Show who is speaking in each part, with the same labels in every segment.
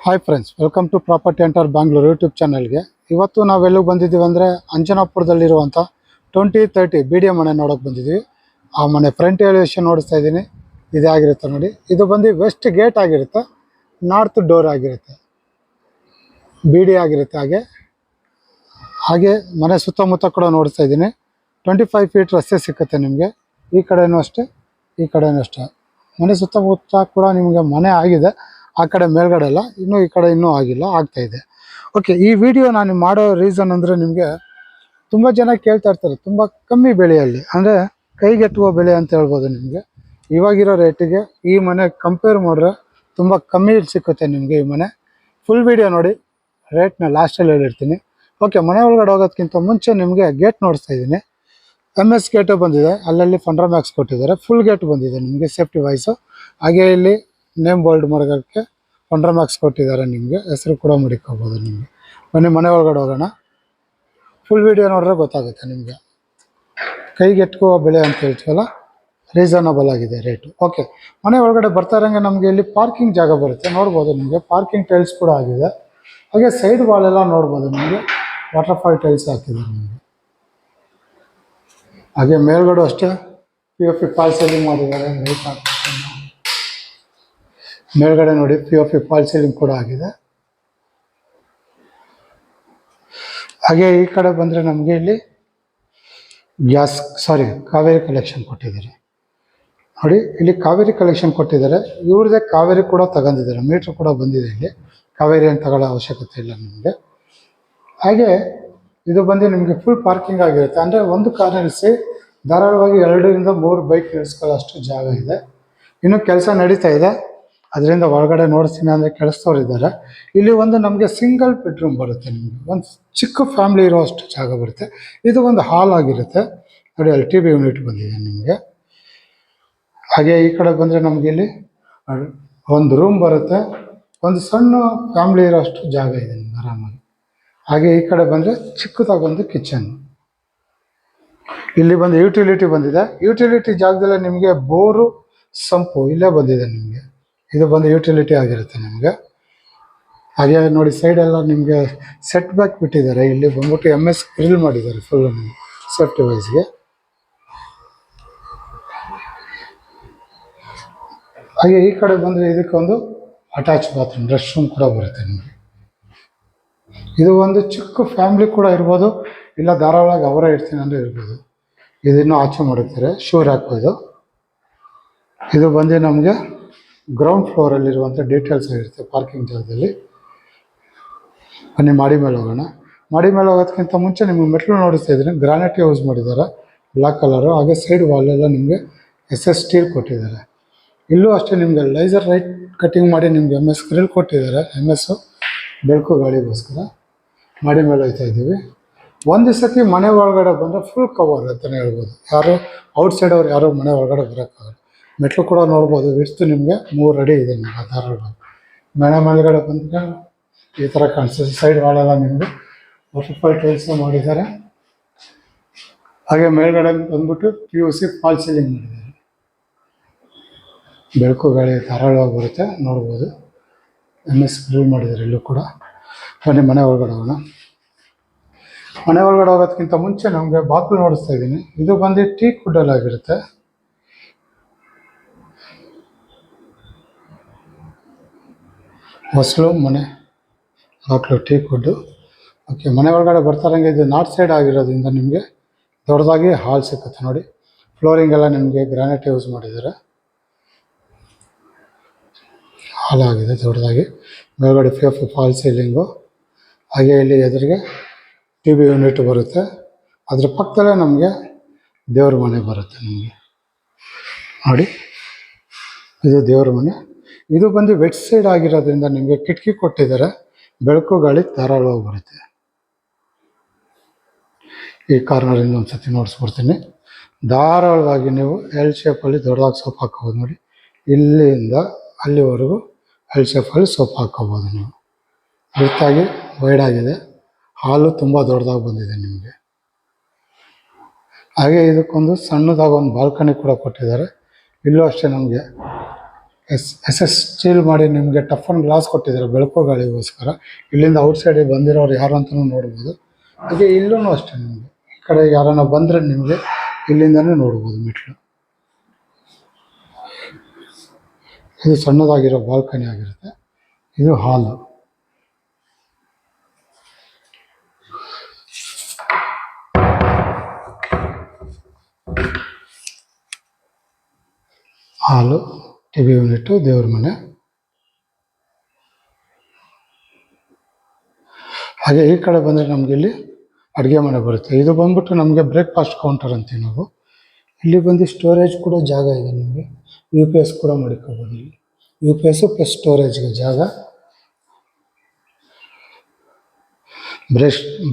Speaker 1: Hi friends, welcome to Property Enter Bangalore YouTube ಚಾನಲ್ಗೆ. ಇವತ್ತು ನಾವೆಲ್ಲಿಗೆ ಬಂದಿದ್ದೀವಿ ಅಂದರೆ ಅಂಜನಾಪುರದಲ್ಲಿರುವಂಥ 2030 ಬಿ ಡಿ ಎ ಮನೆ ನೋಡೋಕೆ ಬಂದಿದ್ದೀವಿ. ಆ ಮನೆ ಫ್ರಂಟ್ ಎಲಿವೇಶನ್ ನೋಡಿಸ್ತಾ ಇದ್ದೀನಿ. ಇದೇ ಆಗಿರುತ್ತೆ ನೋಡಿ. ಇದು ಬಂದು ವೆಸ್ಟ್ ಗೇಟ್ ಆಗಿರುತ್ತೆ, ನಾರ್ತ್ ಡೋರ್ ಆಗಿರುತ್ತೆ, ಬಿ ಡಿ ಆಗಿರುತ್ತೆ. ಹಾಗೆ ಮನೆ ಸುತ್ತಮುತ್ತ ಕೂಡ ನೋಡಿಸ್ತಾ ಇದ್ದೀನಿ. 25 ಫೀಟ್ ರಸ್ತೆ ಸಿಕ್ಕುತ್ತೆ ನಿಮಗೆ. ಈ ಕಡೆನೂ ಅಷ್ಟೇ, ಈ ಕಡೆನೂ ಅಷ್ಟೇ. ಮನೆ ಸುತ್ತಮುತ್ತ ಕೂಡ ನಿಮಗೆ ಮನೆ ಆಗಿದೆ. ಆ ಕಡೆ ಮೇಲ್ಗಡೆ ಎಲ್ಲ ಇನ್ನೂ, ಈ ಕಡೆ ಇನ್ನೂ ಆಗಿಲ್ಲ, ಆಗ್ತಾ ಇದೆ. ಓಕೆ, ಈ ವಿಡಿಯೋ ನಾನು ಮಾಡೋ ರೀಸನ್ ಅಂದರೆ ನಿಮಗೆ ತುಂಬ ಜನ ಕೇಳ್ತಾ ಇರ್ತಾರೆ ತುಂಬ ಕಮ್ಮಿ ಬೆಲೆಯಲ್ಲಿ, ಅಂದರೆ ಕೈಗೆಟುವ ಬೆಲೆ ಅಂತ ಹೇಳ್ಬೋದು. ನಿಮಗೆ ಇವಾಗಿರೋ ರೇಟಿಗೆ ಈ ಮನೆ ಕಂಪೇರ್ ಮಾಡಿದ್ರೆ ತುಂಬ ಕಮ್ಮಿ ಸಿಕ್ಕುತ್ತೆ ನಿಮಗೆ ಈ ಮನೆ. ಫುಲ್ ವಿಡಿಯೋ ನೋಡಿ, ರೇಟ್ನ ಲಾಸ್ಟಲ್ಲಿ ಹೇಳಿರ್ತೀನಿ. ಓಕೆ, ಮನೆ ಒಳಗಡೆ ಹೋಗೋದಕ್ಕಿಂತ ಮುಂಚೆ ನಿಮಗೆ ಗೇಟ್ ನೋಡಿಸ್ತಾ ಇದ್ದೀನಿ. MS ಗೇಟು ಬಂದಿದೆ, ಅಲ್ಲಲ್ಲಿ ಫಂಡ್ರಾ ಮ್ಯಾಕ್ಸ್ ಕೊಟ್ಟಿದ್ದಾರೆ. ಫುಲ್ ಗೇಟ್ ಬಂದಿದೆ ನಿಮಗೆ ಸೇಫ್ಟಿ ವೈಸು. ಹಾಗೆ ಇಲ್ಲಿ ನೇಮ್ ಬೋಲ್ಡ್ ಮಡಗೋಕ್ಕೆ ಫಂಡ್ರಾ ಮ್ಯಾಕ್ಸ್ ಕೊಟ್ಟಿದ್ದಾರೆ. ನಿಮಗೆ ಹೆಸರು ಕೂಡ ಮಡಿಕೋಬೋದು. ನಿಮಗೆ ಬನ್ನಿ ಮನೆ ಒಳಗಡೆ ಹೋಗೋಣ. ಫುಲ್ ವಿಡಿಯೋ ನೋಡಿದ್ರೆ ಗೊತ್ತಾಗುತ್ತೆ ನಿಮಗೆ. ಕೈಗೆಟುಕುವ ಬೆಲೆ ಅಂತ ಹೇಳ್ತೀವಲ್ಲ, ರೀಸನಬಲ್ ಆಗಿದೆ ರೇಟು. ಓಕೆ, ಮನೆ ಒಳಗಡೆ ಬರ್ತಾ ಇರೋಂಗೆ ನಮಗೆ ಇಲ್ಲಿ ಪಾರ್ಕಿಂಗ್ ಜಾಗ ಬರುತ್ತೆ, ನೋಡ್ಬೋದು. ನಿಮಗೆ ಪಾರ್ಕಿಂಗ್ ಟೈಲ್ಸ್ ಕೂಡ ಆಗಿದೆ. ಹಾಗೆ ಸೈಡ್ ವಾಲೆಲ್ಲ ನೋಡ್ಬೋದು, ನಿಮಗೆ ವಾಟರ್ಫಾಲ್ ಟೈಲ್ಸ್ ಹಾಕಿದ್ದಾರೆ ನಿಮಗೆ. ಹಾಗೆ ಮೇಲ್ಗಡೆ ಅಷ್ಟೇ POP ಫಾಲ್ ಸೀಲಿಂಗ್ ಮಾಡಿದ್ದಾರೆ. ಲೈಟ್ ಹಾಕ್ತಾರೆ. ಮೇಲ್ಗಡೆ ನೋಡಿ POP ಫಾಲ್ ಸೀಲಿಂಗ್ ಕೂಡ ಆಗಿದೆ. ಹಾಗೆ ಈ ಕಡೆ ಬಂದರೆ ನಮಗೆ ಇಲ್ಲಿ ಕಾವೇರಿ ಕಲೆಕ್ಷನ್ ಕೊಟ್ಟಿದ್ದಾರೆ ನೋಡಿ. ಇಲ್ಲಿ ಕಾವೇರಿ ಕಲೆಕ್ಷನ್ ಕೊಟ್ಟಿದ್ದಾರೆ. ಇವ್ರದ್ದೇ ಕಾವೇರಿ ಕೂಡ ತಗೊಂಡಿದ್ದಾರೆ, ಮೀಟ್ರ್ ಕೂಡ ಬಂದಿದೆ. ಇಲ್ಲಿ ಕಾವೇರಿ ಅಂತ ತಗೊಳ್ಳೋ ಅವಶ್ಯಕತೆ ಇಲ್ಲ ನಿಮಗೆ. ಹಾಗೆ ಇದು ಬಂದು ನಿಮಗೆ ಫುಲ್ ಪಾರ್ಕಿಂಗ್ ಆಗಿರುತ್ತೆ. ಅಂದರೆ ಒಂದು ಕಾರ್ ನಿಲ್ಲಿಸಿ ಧಾರಾಳವಾಗಿ 2 ರಿಂದ 3 ಬೈಕ್ ನಿಲ್ಲಿಸ್ಕೊಳ್ಳೋ ಅಷ್ಟು ಜಾಗ ಇದೆ. ಇನ್ನೂ ಕೆಲಸ ನಡೀತಾ ಇದೆ, ಅದರಿಂದ ಒಳಗಡೆ ನೋಡಿಸ್ತೀನಿ ಅಂದರೆ ಕೆಲಸದವ್ರು ಇದ್ದಾರೆ. ಇಲ್ಲಿ ಒಂದು ನಮಗೆ ಸಿಂಗಲ್ ಬೆಡ್ರೂಮ್ ಬರುತ್ತೆ. ನಿಮಗೆ ಒಂದು ಚಿಕ್ಕ ಫ್ಯಾಮಿಲಿ ಇರೋಷ್ಟು ಜಾಗ ಬರುತ್ತೆ. ಇದು ಒಂದು ಹಾಲ್ ಆಗಿರುತ್ತೆ ನೋಡಿ. LTB ಯೂನಿಟ್ ಬಂದಿದೆ ನಿಮಗೆ. ಹಾಗೆ ಈ ಕಡೆ ಬಂದರೆ ನಮಗೆ ಇಲ್ಲಿ ಒಂದು ರೂಮ್ ಬರುತ್ತೆ. ಒಂದು ಸಣ್ಣ ಫ್ಯಾಮಿಲಿ ಇರೋಷ್ಟು ಜಾಗ ಇದೆ ನಿಮ್ಗೆ ಆರಾಮಾಗಿ. ಹಾಗೆ ಈ ಕಡೆ ಬಂದರೆ ಚಿಕ್ಕದಾಗಿ ಒಂದು ಕಿಚನ್. ಇಲ್ಲಿ ಬಂದು ಯುಟಿಲಿಟಿ ಬಂದಿದೆ. ಯುಟಿಲಿಟಿ ಜಾಗದಲ್ಲೇ ನಿಮಗೆ ಬೋರು, ಸಂಪು ಇಲ್ಲೇ ಬಂದಿದೆ ನಿಮಗೆ. ಇದು ಬಂದು ಯುಟಿಲಿಟಿ ಆಗಿರುತ್ತೆ ನಿಮಗೆ. ಹಾಗೆ ನೋಡಿ, ಸೈಡೆಲ್ಲ ನಿಮಗೆ ಸೆಟ್ ಬ್ಯಾಕ್ ಬಿಟ್ಟಿದ್ದಾರೆ. ಇಲ್ಲಿ ಬಂದ್ಬಿಟ್ಟು MS ಗ್ರಿಲ್ ಮಾಡಿದ್ದಾರೆ ಫುಲ್ ಸೇಫ್ಟಿ ವೈಸ್ಗೆ. ಹಾಗೆ ಈ ಕಡೆ ಬಂದರೆ ಇದಕ್ಕೊಂದು ಅಟ್ಯಾಚ್ ಬಾತ್ರೂಮ್, ರೆಸ್ಟ್ ರೂಮ್ ಕೂಡ ಬರುತ್ತೆ ನಿಮಗೆ. ಇದು ಒಂದು ಚಿಕ್ಕ ಫ್ಯಾಮಿಲಿ ಕೂಡ ಇರ್ಬೋದು, ಇಲ್ಲ ಧಾರಾಳವಾಗಿ ಅವರೇ ಇರ್ತೀನಿ ಅಂದರೆ ಇರ್ಬೋದು. ಇದನ್ನು ಆಚೆ ಮಾಡುತ್ತಾರೆ, ಶೂರ್ ಹಾಕ್ಬೋದು. ಇದು ಬಂದು ನಮಗೆ ಗ್ರೌಂಡ್ ಫ್ಲೋರಲ್ಲಿರುವಂಥ ಡೀಟೇಲ್ಸ್ ಆಗಿರುತ್ತೆ ಪಾರ್ಕಿಂಗ್ ಜಾಗದಲ್ಲಿ. ಬನ್ನಿ ಮಾಡಿ ಮೇಲೆ ಹೋಗೋಣ. ಮಾಡಿ ಮೇಲೆ ಹೋಗೋದಕ್ಕಿಂತ ಮುಂಚೆ ನಿಮಗೆ ಮೆಟ್ಲು ನೋಡಿಸ್ತಾ ಇದ್ದೀನಿ. ಗ್ರಾನೈಟ್ ಯೂಸ್ ಮಾಡಿದ್ದಾರೆ, ಬ್ಲ್ಯಾಕ್ ಕಲರು. ಹಾಗೆ ಸೈಡ್ ವಾಲೆಲ್ಲ ನಿಮಗೆ SS ಸ್ಟೀಲ್ ಕೊಟ್ಟಿದ್ದಾರೆ. ಇಲ್ಲೂ ಅಷ್ಟೇ ನಿಮಗೆ ಲೈಸರ್ ರೈಟ್ ಕಟಿಂಗ್ ಮಾಡಿ ನಿಮಗೆ MS ಗ್ರಿಲ್ ಕೊಟ್ಟಿದ್ದಾರೆ. MS ಬೆಳಕು ಗಾಳಿಗೋಸ್ಕರ. ಮಾಡಿ ಮೇಲೆ ಹೋಗ್ತಾ ಇದ್ದೀವಿ. ಒಂದು ಸತಿ ಮನೆ ಒಳಗಡೆ ಬಂದರೆ ಫುಲ್ ಕವರ್ ಅಂತಲೇ ಹೇಳ್ಬೋದು. ಯಾರು ಔಟ್ಸೈಡ್ ಅವ್ರು ಯಾರೋ ಮನೆ ಒಳಗಡೆ ಬರೋಕ್ಕಾಗಲ್ಲ. ಮೆಟ್ಲು ಕೂಡ ನೋಡ್ಬೋದು. ಇಷ್ಟು ನಿಮಗೆ 3 ಅಡಿ ಇದೆ ನಿಮಗೆ ಧಾರಾಳವಾಗಿ. ಮನೆ ಮೇಲ್ಗಡೆ ಬಂದರೆ ಈ ಥರ ಕಾಣಿಸ್ತದೆ. ಸೈಡ್ ವಾಲೆಲ್ಲ ನಿಮಗೆ ವಾಟರ್ಫಾಲ್ ಟೈಲ್ಸ್ ಮಾಡಿದ್ದಾರೆ. ಹಾಗೆ ಮೇಲ್ಗಡೆ ಬಂದ್ಬಿಟ್ಟು POC ಫಾಲ್ ಸೀಲಿಂಗ್ ಮಾಡಿದ್ದಾರೆ. ಬೆಳಕು ಗಾಳಿ ಧಾರಾಳವಾಗಿ ಬರುತ್ತೆ, ನೋಡ್ಬೋದು. MS ಗ್ರಿಲ್ ಮಾಡಿದ್ದಾರೆ ಇಲ್ಲೂ ಕೂಡ. ಬನ್ನಿ ಮನೆ ಒಳಗಡೆ ಹೋಗೋಣ. ಮನೆ ಒಳಗಡೆ ಹೋಗೋದಕ್ಕಿಂತ ಮುಂಚೆ ನಮಗೆ ಬಾಕ್ಲು ನೋಡಿಸ್ತಾ ಇದ್ದೀನಿ. ಇದು ಬಂದು ಟೀಕ್ ವುಡ್ಡಲ್ಲಿ ಆಗಿರುತ್ತೆ. ಹೊಸಲು ಮನೆ ಬಾಕ್ಲು ಟೀಕ್ ವುಡ್ಡು. ಓಕೆ, ಮನೆ ಒಳಗಡೆ ಬರ್ತಾರಂಗೆ ಇದು ನಾರ್ತ್ ಸೈಡ್ ಆಗಿರೋದ್ರಿಂದ ನಿಮಗೆ ದೊಡ್ಡದಾಗಿ ಹಾಲ್ ಸಿಗುತ್ತೆ ನೋಡಿ. ಫ್ಲೋರಿಂಗ್ ಎಲ್ಲ ನಿಮಗೆ ಗ್ರಾನೈಟ್ ಯೂಸ್ ಮಾಡಿದ್ದಾರೆ. ಹಾಲ್ ಆಗಿದೆ ದೊಡ್ಡದಾಗಿ. ಮೇಲ್ಗಡೆ POP ಫಾಲ್ ಸೀಲಿಂಗು. ಹಾಗೆ ಇಲ್ಲಿ ಎದುರಿಗೆ TV ಯೂನಿಟ್ ಬರುತ್ತೆ. ಅದ್ರ ಪಕ್ಕದಲ್ಲೇ ನಮಗೆ ದೇವ್ರ ಮನೆ ಬರುತ್ತೆ ನಿಮಗೆ ನೋಡಿ. ಇದು ದೇವ್ರ ಮನೆ. ಇದು ಬಂದು ವೆಸ್ಟ್ ಸೈಡ್ ಆಗಿರೋದ್ರಿಂದ ನಿಮಗೆ ಕಿಟಕಿ ಕೊಟ್ಟಿದ್ದಾರೆ. ಬೆಳಕು ಗಾಳಿ ಧಾರಾಳವಾಗಿ ಬರುತ್ತೆ. ಈ ಕಾರ್ನರಿಂದ ಒಂದು ಸತಿ ನೋಡಿಸ್ಬಿಡ್ತೀನಿ. ಧಾರಾಳವಾಗಿ ನೀವು L ಶೇಪಲ್ಲಿ ದೊಡ್ಡದಾಗಿ ಸೋಪ್ ಹಾಕೋಬೋದು ನೋಡಿ. ಇಲ್ಲಿಂದ ಅಲ್ಲಿವರೆಗೂ L ಶೇಪಲ್ಲಿ ಸೋಪ್ ಹಾಕೋಬೋದು ನೀವು. ವೃತ್ತಾಗಿ ವೈಡ್ ಆಗಿದೆ. ಹಾಲು ತುಂಬ ದೊಡ್ಡದಾಗಿ ಬಂದಿದೆ ನಿಮಗೆ. ಹಾಗೆ ಇದಕ್ಕೊಂದು ಸಣ್ಣದಾಗಿ ಒಂದು ಬಾಲ್ಕನಿ ಕೂಡ ಕೊಟ್ಟಿದ್ದಾರೆ. ಇಲ್ಲೂ ಅಷ್ಟೇ ನಮಗೆ ಎಸ್ ಸ್ಟೀಲ್ ಮಾಡಿ ನಿಮಗೆ ಟಫ್ ಅಂಡ್ ಗ್ಲಾಸ್ ಕೊಟ್ಟಿದ್ದಾರೆ ಬೆಳಕು ಗಾಳಿಗೋಸ್ಕರ. ಇಲ್ಲಿಂದ ಔಟ್ಸೈಡ್ ಬಂದಿರೋರು ಯಾರು ಅಂತಲೂ ನೋಡ್ಬೋದು. ಹಾಗೆ ಇಲ್ಲೂ ಅಷ್ಟೇ ನಿಮಗೆ ಈ ಕಡೆ ಯಾರನ್ನ ಬಂದರೆ ನಿಮಗೆ ಇಲ್ಲಿಂದನೇ ನೋಡ್ಬೋದು ಮೆಟ್ಲು. ಇದು ಸಣ್ಣದಾಗಿರೋ ಬಾಲ್ಕನಿ ಆಗಿರುತ್ತೆ. ಇದು ಹಾಲು. ಹಾಲು, ಟಿವಿ ಯೂನಿಟ್, ದೇವ್ರ ಮನೆ. ಹಾಗೆ ಈ ಕಡೆ ಬಂದರೆ ನಮಗೆ ಇಲ್ಲಿ ಅಡುಗೆ ಮನೆ ಬರುತ್ತೆ. ಇದು ಬಂದ್ಬಿಟ್ಟು ನಮಗೆ ಬ್ರೇಕ್ಫಾಸ್ಟ್ ಕೌಂಟರ್ ಅಂತೀವಿ ನಾವು. ಇಲ್ಲಿ ಬಂದು ಸ್ಟೋರೇಜ್ ಕೂಡ ಜಾಗ ಇದೆ ನಿಮಗೆ. UPS ಕೂಡ ಮಾಡ್ಕೋಬೋದು. ಇಲ್ಲಿ UPS ಪ್ಲಸ್ ಸ್ಟೋರೇಜ್ಗೆ ಜಾಗ.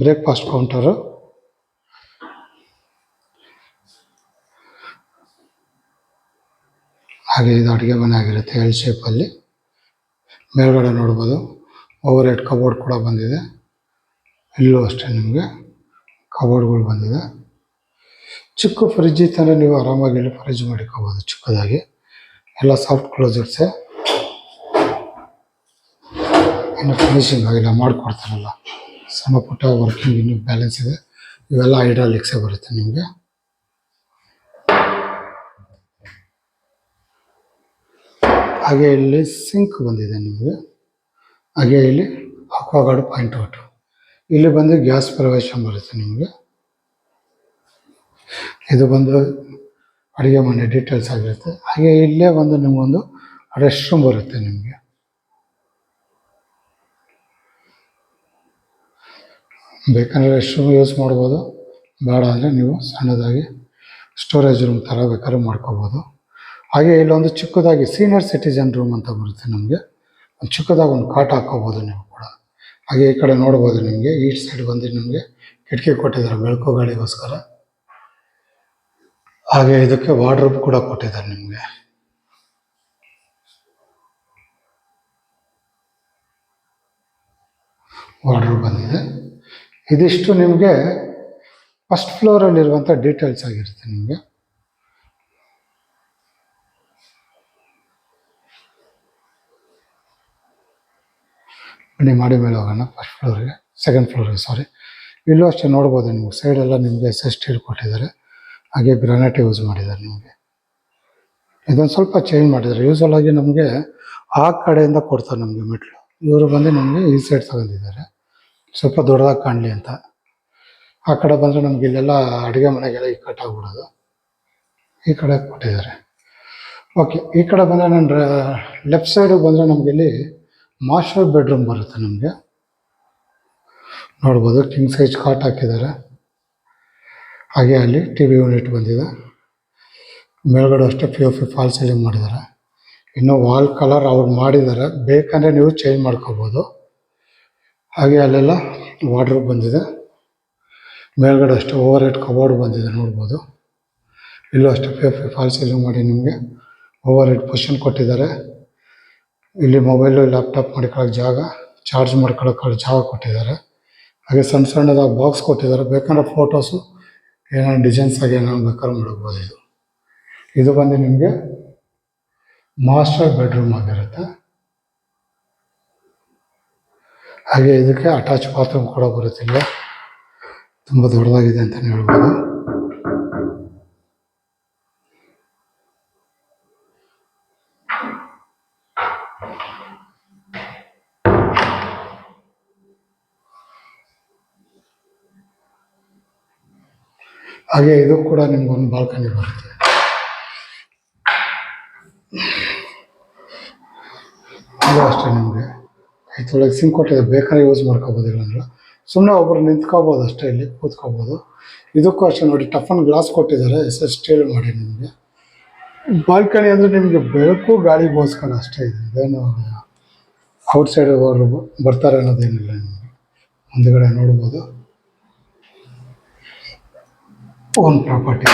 Speaker 1: Breakfast counter. ಹಾಗೆ ಇದು ಅಡುಗೆ ಮನೆ ಆಗಿರುತ್ತೆ ಎಲ್ ಶೇಪಲ್ಲಿ. ಮೇಲ್ಗಡೆ ನೋಡ್ಬೋದು ಓವರ್ ಹೆಡ್ ಕಬೋರ್ಡ್ ಕೂಡ ಬಂದಿದೆ. ಇಲ್ಲೂ ಅಷ್ಟೇ ನಿಮಗೆ ಕಬೋರ್ಡ್ಗಳು ಬಂದಿದೆ. ಚಿಕ್ಕ ಫ್ರಿಜ್ ಇತ್ತಂದರೆ ನೀವು ಆರಾಮಾಗಿ ಇಲ್ಲಿ ಫ್ರಿಜ್ ಮಾಡಿಕೋಬೋದು ಚಿಕ್ಕದಾಗಿ. ಎಲ್ಲ ಸಾಫ್ಟ್ ಕ್ಲೋಸರ್ಸೆ. ಇನ್ನು ಫಿನಿಶಿಂಗ್ ಆಗಿಲ್ಲ, ಮಾಡಿಕೊಡ್ತಾರಲ್ಲ ಸಣ್ಣ ಪುಟ್ಟ ವರ್ಕಿಂಗ್ ಇನ್ನೂ ಬ್ಯಾಲೆನ್ಸ್ ಇದೆ. ಇವೆಲ್ಲ ಹೈಡ್ರಾಲಿಕ್ಸೇ ಬರುತ್ತೆ ನಿಮಗೆ. ಹಾಗೆ ಇಲ್ಲಿ ಸಿಂಕ್ ಬಂದಿದೆ ನಿಮಗೆ. ಹಾಗೆ ಇಲ್ಲಿ ಅಕ್ವಾಗಾರ್ಡ್ ಪಾಯಿಂಟ್ ಔಟ್. ಇಲ್ಲಿ ಬಂದು ಗ್ಯಾಸ್ ಪ್ರವೇಶ ಬರುತ್ತೆ ನಿಮಗೆ. ಇದು ಬಂದು ಅಡುಗೆ ಮನೆ ಡೀಟೇಲ್ಸ್ ಆಗಿರುತ್ತೆ. ಹಾಗೆ ಇಲ್ಲೇ ಬಂದು ನಿಮಗೊಂದು ರೆಸ್ಟ್ ರೂಮ್ ಬರುತ್ತೆ ನಿಮಗೆ. ಬೇಕಂದರೆ ರೆಸ್ಟ್ ರೂಮ್ ಯೂಸ್ ಮಾಡ್ಬೋದು, ಬೇಡ ಅಂದರೆ ನೀವು ಸಣ್ಣದಾಗಿ ಸ್ಟೋರೇಜ್ ರೂಮ್ ಥರ ಬೇಕಾದ್ರೆ ಮಾಡ್ಕೋಬೋದು. ಹಾಗೆ ಇಲ್ಲೊಂದು ಚಿಕ್ಕದಾಗಿ ಸೀನಿಯರ್ ಸಿಟಿಜನ್ ರೂಮ್ ಅಂತ ಬರುತ್ತೆ ನಮಗೆ. ಒಂದು ಚಿಕ್ಕದಾಗಿ ಒಂದು ಕಾಟ್ ಹಾಕೋಬೋದು ನೀವು ಕೂಡ. ಹಾಗೆ ಈ ಕಡೆ ನೋಡ್ಬೋದು ನಿಮಗೆ ಈ ಸೈಡ್ ಬಂದು ನಿಮಗೆ ಕಿಟಕಿ ಕೊಟ್ಟಿದ್ದಾರೆ ಬೆಳಕು ಗಾಳಿಗೋಸ್ಕರ. ಹಾಗೆ ಇದಕ್ಕೆ ವಾರ್ಡ್ರೋಬ್ ಕೂಡ ಕೊಟ್ಟಿದ್ದಾರೆ ನಿಮಗೆ. ವಾರ್ಡ್ರೋಬ್ ಬಂದಿದೆ. ಇದಿಷ್ಟು ನಿಮಗೆ ಫಸ್ಟ್ ಫ್ಲೋರಲ್ಲಿರುವಂಥ ಡೀಟೇಲ್ಸ್ ಆಗಿರುತ್ತೆ ನಿಮಗೆ. ಮಾಡಿ ಮೇಲೆ ಹೋಗೋಣ ಫಸ್ಟ್ ಫ್ಲೋರಿಗೆ, ಸೆಕೆಂಡ್ ಫ್ಲೋರಿಗೆ ಸಾರಿ. ಇಲ್ಲೂ ಅಷ್ಟೇ ನೋಡ್ಬೋದು ನೀವು ಸೈಡೆಲ್ಲ ನಿಮಗೆ ಸ್ಟೀಲ್ ಕೊಟ್ಟಿದ್ದಾರೆ. ಹಾಗೆ ಗ್ರಾನೈಟ್ ಯೂಸ್ ಮಾಡಿದ್ದಾರೆ ನಿಮಗೆ. ಇದೊಂದು ಸ್ವಲ್ಪ ಚೇಂಜ್ ಮಾಡಿದ್ದಾರೆ. ಯೂಸಲ್ ಆಗಿ ನಮಗೆ ಆ ಕಡೆಯಿಂದ ಕೊಡ್ತಾರೆ ನಮಗೆ ಮೆಟ್ಲು. ಇವರು ಬಂದು ನಮಗೆ ಈ ಸೈಡ್ ತಗೊಂಡಿದ್ದಾರೆ ಸ್ವಲ್ಪ ದೊಡ್ಡದಾಗಿ ಕಾಣಲಿ ಅಂತ. ಆ ಕಡೆ ಬಂದರೆ ನಮ್ಗೆ ಇಲ್ಲೆಲ್ಲ ಅಡುಗೆ ಮನೆಗೆಲ್ಲ ಇಕ್ಕಟ್ಟಾಗ್ಬಿಡೋದು. ಈ ಕಡೆ ಕೊಟ್ಟಿದ್ದಾರೆ. ಓಕೆ, ಈ ಕಡೆ ಬಂದರೆ ನಾನು ಲೆಫ್ಟ್ ಸೈಡಿಗೆ ಬಂದರೆ ನಮಗೆ ಇಲ್ಲಿ ಮಾಸ್ಟರ್ ಬೆಡ್ರೂಮ್ ಬರುತ್ತೆ ನಮಗೆ. ನೋಡ್ಬೋದು ಕಿಂಗ್ ಸೈಜ್ ಕಾಟ್ ಹಾಕಿದ್ದಾರೆ. ಹಾಗೆ ಅಲ್ಲಿ TV ಯೂನಿಟ್ ಬಂದಿದೆ. ಮೇಲ್ಗಡೆ ಅಷ್ಟೇ POP ಫಾಲ್ ಸೀಲಿಂಗ್ ಮಾಡಿದ್ದಾರೆ. ಇನ್ನು ವಾಲ್ ಕಲರ್ ಅವ್ರು ಮಾಡಿದ್ದಾರೆ, ಬೇಕಂದರೆ ನೀವು ಚೇಂಜ್ ಮಾಡ್ಕೋಬೋದು. ಹಾಗೆ ಅಲ್ಲೆಲ್ಲ ವಾರ್ಡ್ರೋಬ್ ಬಂದಿದೆ. ಮೇಲ್ಗಡೆ ಅಷ್ಟೇ ಓವರ್ ಹೆಡ್ ಕಬೋರ್ಡ್ ಬಂದಿದೆ ನೋಡ್ಬೋದು. ಇಲ್ಲೂ ಅಷ್ಟೇ POP ಫಾಲ್ ಸೀಲಿಂಗ್ ಮಾಡಿ ನಿಮಗೆ ಓವರ್ ಹೆಡ್ ಪೊಸಿಷನ್ ಕೊಟ್ಟಿದ್ದಾರೆ. ಇಲ್ಲಿ ಮೊಬೈಲು ಲ್ಯಾಪ್ಟಾಪ್ ಮಾಡ್ಕೊಳ್ಳೋಕೆ ಜಾಗ, ಚಾರ್ಜ್ ಮಾಡ್ಕೊಳ್ಳೋಕೆ ಜಾಗ ಕೊಟ್ಟಿದ್ದಾರೆ. ಹಾಗೆ ಸಣ್ಣ ಸಣ್ಣದಾಗಿ ಬಾಕ್ಸ್ ಕೊಟ್ಟಿದ್ದಾರೆ. ಬೇಕಂದ್ರೆ ಫೋಟೋಸು ಏನಾದ್ರು ಡಿಸೈನ್ಸ್ ಆಗಿ ಏನಾದ್ರು ಬೇಕಾದ್ರೂ ಮಾಡ್ಬೋದು. ಇದು ಬಂದು ನಿಮಗೆ ಮಾಸ್ಟರ್ ಬೆಡ್ರೂಮ್ ಆಗಿರುತ್ತೆ. ಹಾಗೆ ಇದಕ್ಕೆ ಅಟ್ಯಾಚ್ ಬಾತ್ರೂಮ್ ಕೂಡ ಬರುತ್ತೆ. ಇಲ್ಲ ತುಂಬ ದೊಡ್ಡದಾಗಿದೆ ಅಂತಲೇ ಹೇಳ್ಬೋದು. ಹಾಗೆ ಇದು ಕೂಡ ನಿಮ್ಗೊಂದು ಬಾಲ್ಕನಿ ಬರುತ್ತೆ. ಇದು ಅಷ್ಟೇ ನಿಮಗೆ ಇದರೊಳಗೆ ಸಿಂಕ್ ಕೊಟ್ಟಿದೆ, ಬೇಕಾದ್ರೆ ಯೂಸ್ ಮಾಡ್ಕೋಬೋದು. ಇಲ್ಲಾಂದ್ರೆ ಸುಮ್ಮನೆ ಒಬ್ಬರು ನಿಂತ್ಕೋಬೋದು ಅಷ್ಟೇ, ಇಲ್ಲಿ ಕೂತ್ಕೋಬೋದು. ಇದಕ್ಕೂ ಅಷ್ಟೇ ನೋಡಿ ಟಫ್ ಅಂಡ್ ಗ್ಲಾಸ್ ಕೊಟ್ಟಿದ್ದಾರೆ, ಸ್ಟೀಲ್ ಮಾಡಿ ನಿಮಗೆ. ಬಾಲ್ಕನಿ ಅಂದರೆ ನಿಮಗೆ ಬೆಳಕು ಗಾಳಿಗೋಸ್ಕರ ಅಷ್ಟೇ ಇದೆ. ಇದೇನು ಔಟ್ಸೈಡ್ ಅವರು ಬರ್ತಾರೆ ಅನ್ನೋದೇನಿಲ್ಲ. ನಿಮಗೆ ಮುಂದುಗಡೆ ನೋಡ್ಬೋದು ಓನ್ ಪ್ರಾಪರ್ಟಿ.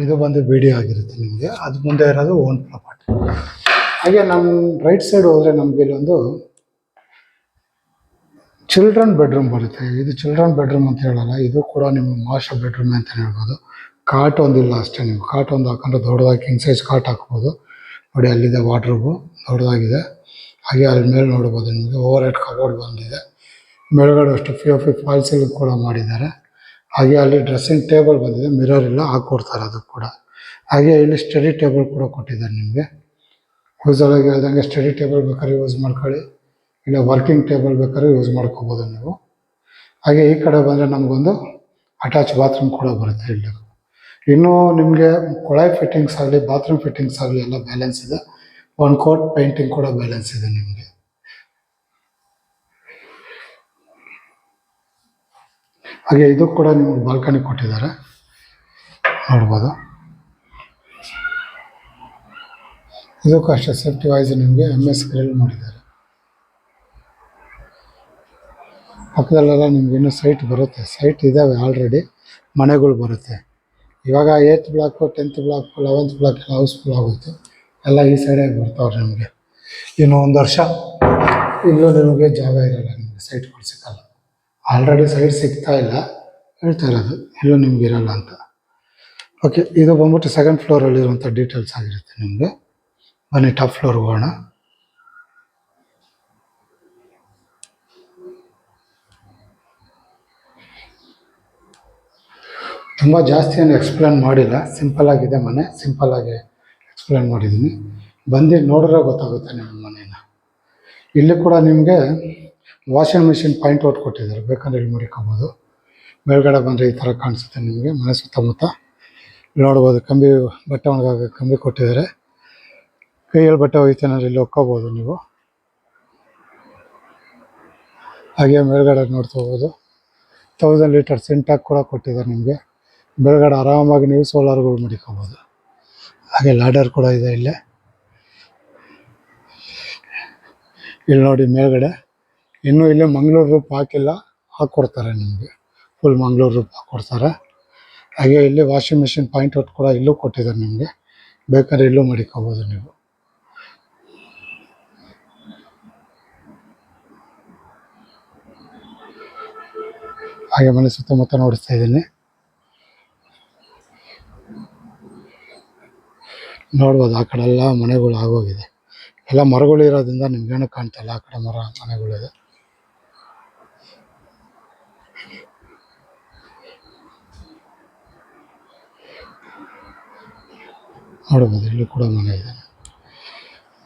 Speaker 1: ಇದು ಬಂದು BD ಆಗಿರುತ್ತೆ ನಿಮಗೆ. ಅದು ಮುಂದೆ ಇರೋದು ಓನ್ ಪ್ರಾಪರ್ಟಿ. ಹಾಗೆ ನಮ್ಮ ರೈಟ್ ಸೈಡ್ ಹೋದರೆ ನಮಗೆ ಇಲ್ಲೊಂದು ಚಿಲ್ಡ್ರನ್ ಬೆಡ್ರೂಮ್ ಬರುತ್ತೆ. ಇದು ಚಿಲ್ಡ್ರನ್ ಬೆಡ್ರೂಮ್ ಅಂತ ಹೇಳಲ್ಲ, ಇದು ಕೂಡ ನಿಮ್ಮ ಮಾಸ್ಟರ್ ಬೆಡ್ರೂಮ್ ಅಂತ ಹೇಳ್ಬೋದು. ಕಾಟ್ ಒಂದಿಲ್ಲ ಅಷ್ಟೇ. ನೀವು ಕಾಟ್ ಒಂದು ಹಾಕೊಂಡ್ರೆ ದೊಡ್ಡದಾಗಿ ಕಿಂಗ್ ಸೈಜ್ ಕಾಟ್ ಹಾಕ್ಬೋದು. ನೋಡಿ ಅಲ್ಲಿದೆ ವಾರ್ಡ್ರೋಬು ದೊಡ್ಡದಾಗಿದೆ. ಹಾಗೆ ಅಲ್ಲಿ ಮೇಲೆ ನೋಡ್ಬೋದು ನಿಮಗೆ ಓವರ್ ಹೆಡ್ ಕಬೋರ್ಡ್ ಬಂದಿದೆ. ಮೇಲ್ಗಡೆ ಅಷ್ಟು POP ಫಾಲ್ ಸೀಲಿಂಗ್ ಕೂಡ ಮಾಡಿದ್ದಾರೆ. ಹಾಗೆ ಅಲ್ಲಿ ಡ್ರೆಸ್ಸಿಂಗ್ ಟೇಬಲ್ ಬಂದಿದೆ, ಮಿರರ್ ಇಲ್ಲ, ಹಾಕ್ಕೊಡ್ತಾರೆ ಅದು ಕೂಡ. ಹಾಗೆ ಇಲ್ಲಿ ಸ್ಟಡಿ ಟೇಬಲ್ ಕೂಡ ಕೊಟ್ಟಿದ್ದಾರೆ ನಿಮಗೆ. ಯೂಸರಾಗಿ ಹೇಳ್ದಂಗೆ ಸ್ಟಡಿ ಟೇಬಲ್ ಬೇಕಾದ್ರೆ ಯೂಸ್ ಮಾಡ್ಕೊಳ್ಳಿ, ಇಲ್ಲ ವರ್ಕಿಂಗ್ ಟೇಬಲ್ ಬೇಕಾದ್ರೆ ಯೂಸ್ ಮಾಡ್ಕೋಬೋದು ನೀವು. ಹಾಗೆ ಈ ಕಡೆ ಬಂದರೆ ನಮಗೊಂದು ಅಟ್ಯಾಚ್ ಬಾತ್ರೂಮ್ ಕೂಡ ಬರುತ್ತೆ ಇಲ್ಲಿ. ಇನ್ನೂ ನಿಮಗೆ ಕೊಳಾಯಿ ಫಿಟ್ಟಿಂಗ್ಸ್ ಆಗಲಿ ಬಾತ್ರೂಮ್ ಫಿಟ್ಟಿಂಗ್ಸ್ ಆಗಲಿ ಎಲ್ಲ ಬ್ಯಾಲೆನ್ಸ್ ಇದೆ. ಒಂದು ಕೋಟ್ ಪೇಂಟಿಂಗ್ ಕೂಡ ಬ್ಯಾಲೆನ್ಸ್ ಇದೆ ನಿಮಗೆ. ಹಾಗೆ ಇದು ಕೂಡ ನಿಮಗೆ ಬಾಲ್ಕನಿ ಕೊಟ್ಟಿದ್ದಾರೆ, ನೋಡ್ಬೋದು. ಇದಕ್ಕೂ ಅಷ್ಟೇ ಸೇಫ್ಟಿ ವೈಸ್ ನಿಮಗೆ MS ಗ್ರಿಲ್ ಮಾಡಿದ್ದಾರೆ. ಪಕ್ಕದಲ್ಲೆಲ್ಲ ನಿಮ್ಗೆ ಇನ್ನೂ ಸೈಟ್ ಬರುತ್ತೆ, ಸೈಟ್ ಇದ್ದಾವೆ ಆಲ್ರೆಡಿ, ಮನೆಗಳು ಬರುತ್ತೆ. ಇವಾಗ 8th block 10th block 11th block ಎಲ್ಲ ಹೌಸ್ಫುಲ್ ಆಗುತ್ತೆ, ಎಲ್ಲ ಈ ಸೈಡಾಗಿ ಬರ್ತಾವ್ರೆ ನಿಮಗೆ. ಇನ್ನು 1 ವರ್ಷ ಇಲ್ಲೂ ನಿಮಗೆ ಜಾಗ ಇರಲ್ಲ, ನಿಮಗೆ ಸೈಟ್ಗಳು ಸಿಕ್ಕಲ್ಲ. ಆಲ್ರೆಡಿ ಸೈಟ್ ಸಿಗ್ತಾ ಇಲ್ಲ, ಹೇಳ್ತಾ ಇರೋದು ಇಲ್ಲೂ ನಿಮ್ಗೆ ಇರಲ್ಲ ಅಂತ. ಓಕೆ, ಇದು ಬಂದ್ಬಿಟ್ಟು 2nd ಫ್ಲೋರಲ್ಲಿರುವಂಥ ಡೀಟೇಲ್ಸ್ ಆಗಿರುತ್ತೆ ನಿಮಗೆ. ಬನ್ನಿ ಟಾಪ್ ಫ್ಲೋರ್ಗೆ ಹೋಗೋಣ. ತುಂಬ ಜಾಸ್ತಿ ಏನು ಎಕ್ಸ್ಪ್ಲೇನ್ ಮಾಡಿಲ್ಲ, ಸಿಂಪಲ್ ಆಗಿದೆ ಮನೆ, ಸಿಂಪಲ್ ಆಗಿ ಎಕ್ಸ್ಪ್ಲೇನ್ ಮಾಡಿದ್ದೀನಿ. ಬಂದು ನೋಡಿದ್ರೆ ಗೊತ್ತಾಗುತ್ತೆ ನಿಮ್ಮ ಮನೇನ. ಇಲ್ಲಿ ಕೂಡ ನಿಮಗೆ ವಾಷಿಂಗ್ ಮಿಷಿನ್ ಪಾಯಿಂಟ್ ಔಟ್ ಕೊಟ್ಟಿದ್ದಾರೆ, ಬೇಕಂದ್ರೆ ಇಲ್ಲಿ ಮಡಿಕೋಬೋದು. ಮೇಲ್ಗಡೆ ಬಂದರೆ ಈ ಥರ ಕಾಣಿಸುತ್ತೆ ನಿಮಗೆ ಮನೆ ಸುತ್ತಮುತ್ತ ನೋಡ್ಬೋದು. ಕಂಬಿ ಬಟ್ಟೆ ಒಣಗಾಗ ಕಂಬಿ ಕೊಟ್ಟಿದ್ದಾರೆ, ಕೈಯಲ್ಲಿ ಬಟ್ಟೆ ಒಗಿತೇನಾದ್ರೆ ಇಲ್ಲಿ ಒಕ್ಕೋಬೋದು ನೀವು. ಹಾಗೆ ಮೇಲ್ಗಡೆ ನೋಡ್ಕೋಬೋದು 1000 ಲೀಟರ್ ಸಿಂಟ್ಯಾಕ್ ಕೂಡ ಕೊಟ್ಟಿದ್ದಾರೆ ನಿಮಗೆ. ಮೇಲ್ಗಡೆ ಆರಾಮಾಗಿ ನೀವು ಸೋಲಾರ್ಗಳು ಮಡಿಕೋಬೋದು. ಹಾಗೆ ಲ್ಯಾಡರ್ ಕೂಡ ಇದೆ ಇಲ್ಲಿ. ಇಲ್ಲಿ ನೋಡಿ ಮೇಲ್ಗಡೆ ಇನ್ನೂ ಇಲ್ಲಿ ಮಂಗಳೂರು ರೂಪ್ ಹಾಕಿಲ್ಲ, ಹಾಕ್ಕೊಡ್ತಾರೆ ನಿಮಗೆ, ಫುಲ್ ಮಂಗಳೂರು ರೂಪ್ ಹಾಕ್ಕೊಡ್ತಾರೆ. ಹಾಗೆ ಇಲ್ಲಿ ವಾಷಿಂಗ್ ಮಿಷಿನ್ ಪಾಯಿಂಟ್ ಔಟ್ ಕೂಡ ಇಲ್ಲೂ ಕೊಟ್ಟಿದ್ದಾರೆ ನಿಮಗೆ, ಬೇಕಾದ್ರೆ ಇಲ್ಲೂ ಮಡಿಕೋಬೋದು ನೀವು. ಹಾಗೆ ಮನೆ ಸುತ್ತಮುತ್ತ ನೋಡಿಸ್ತಾ ಇದ್ದೀನಿ, ನೋಡ್ಬೋದು. ಆ ಕಡೆ ಎಲ್ಲ ಮನೆಗಳು ಆಗೋಗಿದೆ, ಎಲ್ಲ ಮರಗಳು ಇರೋದ್ರಿಂದ ನಿಮ್ಗೇನು ಕಾಣ್ತಾಯಿಲ್ಲ. ಆ ಕಡೆ ಮನೆಗಳಿದೆ. ನೋಡ್ಬೋದು ಇಲ್ಲಿ ಕೂಡ ಮನೆ ಇದೆ.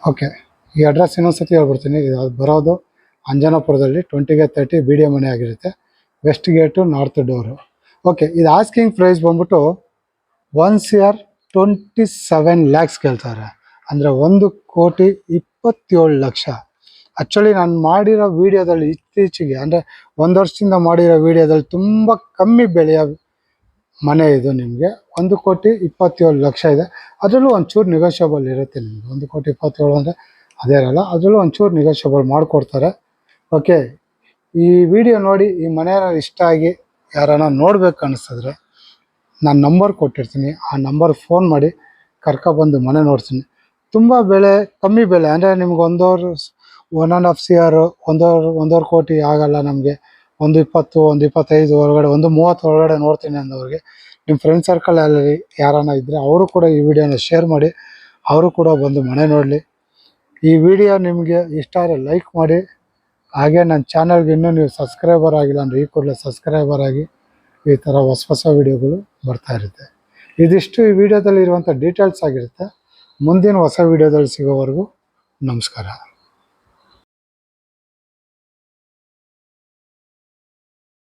Speaker 1: ಓಕೆ, ಈ ಅಡ್ರೆಸ್ ಇನ್ನೊಂದ್ಸತಿ ಹೇಳ್ಬಿಡ್ತೀನಿ. ಇದು ಬರೋದು ಅಂಜನಾಪುರದಲ್ಲಿ 20ಗೆ 30 BDA ಮನೆ ಆಗಿರುತ್ತೆ. West gate north door. Okay, ಇದು ಆಸ್ಕಿಂಗ್ ಪ್ರೈಸ್ ಬಂದ್ಬಿಟ್ಟು 1,27 lakhs ಕೇಳ್ತಾರೆ, ಅಂದರೆ 1,27,00,000. ಆ್ಯಕ್ಚುಲಿ ನಾನು ಮಾಡಿರೋ ವೀಡಿಯೋದಲ್ಲಿ ಇತ್ತೀಚೆಗೆ ಅಂದರೆ 1 ವರ್ಷದಿಂದ ಮಾಡಿರೋ ವೀಡಿಯೋದಲ್ಲಿ ತುಂಬ ಕಮ್ಮಿ ಬೆಲೆಯ ಮನೆ ಇದು. ನಿಮಗೆ 1,27,00,000 ಇದೆ. ಅದರಲ್ಲೂ ಒಂಚೂರು ನೆಗೋಷಿಯಬಲ್ ಇರುತ್ತೆ ನಿಮಗೆ. 1,27,00,000 ಅಂದರೆ ಅದೇ ಇರಲ್ಲ, ಅದರಲ್ಲೂ ಒಂಚೂರು ನೆಗೋಷಿಯಬಲ್ ಮಾಡಿಕೊಡ್ತಾರೆ. ಓಕೆ, ಈ ವಿಡಿಯೋ ನೋಡಿ ಈ ಮನೆ ಇಷ್ಟ ಆಗಿ ಯಾರನ್ನ ನೋಡ್ಬೇಕು ಅನ್ನಿಸಿದ್ರೆ ನಾನು ನಂಬರ್ ಕೊಟ್ಟಿರ್ತೀನಿ, ಆ ನಂಬರ್ ಫೋನ್ ಮಾಡಿ ಕರ್ಕೊಬಂದು ಮನೆ ನೋಡ್ತೀನಿ. ತುಂಬ ಕಮ್ಮಿ ಬೆಲೆ ಅಂದರೆ ನಿಮ್ಗೆ 1.5 CR 1.5 ಕೋಟಿ ಆಗಲ್ಲ ನಮಗೆ. 1.20 1.25 ಒಳಗಡೆ 1.30 ಒಳಗಡೆ ನೋಡ್ತೀನಿ ಅಂದವ್ರಿಗೆ, ನಿಮ್ಮ ಫ್ರೆಂಡ್ ಸರ್ಕಲಲ್ಲಿ ಯಾರನ್ನ ಇದ್ದರೆ ಅವರು ಕೂಡ ಈ ವಿಡಿಯೋನ ಶೇರ್ ಮಾಡಿ, ಅವರು ಕೂಡ ಬಂದು ಮನೆ ನೋಡಲಿ. ಈ ವಿಡಿಯೋ ನಿಮಗೆ ಇಷ್ಟ ಆದರೆ ಲೈಕ್ ಮಾಡಿ. ಹಾಗೆ ನನ್ನ ಚಾನಲ್ಗೆ ಇನ್ನೂ ನೀವು ಸಬ್ಸ್ಕ್ರೈಬರ್ ಆಗಿಲ್ಲ ಅಂದರೆ ಈ ಕೂಡಲೇ ಸಬ್ಸ್ಕ್ರೈಬರ್ ಆಗಿ. ಈ ಥರ ಹೊಸ ವಿಡಿಯೋಗಳು ಬರ್ತಾ ಇರುತ್ತೆ. ಇದಿಷ್ಟು ಈ ವಿಡಿಯೋದಲ್ಲಿ ಇರುವಂಥ ಡೀಟೇಲ್ಸ್ ಆಗಿರುತ್ತೆ. ಮುಂದಿನ ಹೊಸ ವಿಡಿಯೋದಲ್ಲಿ ಸಿಗೋವರೆಗೂ ನಮಸ್ಕಾರ.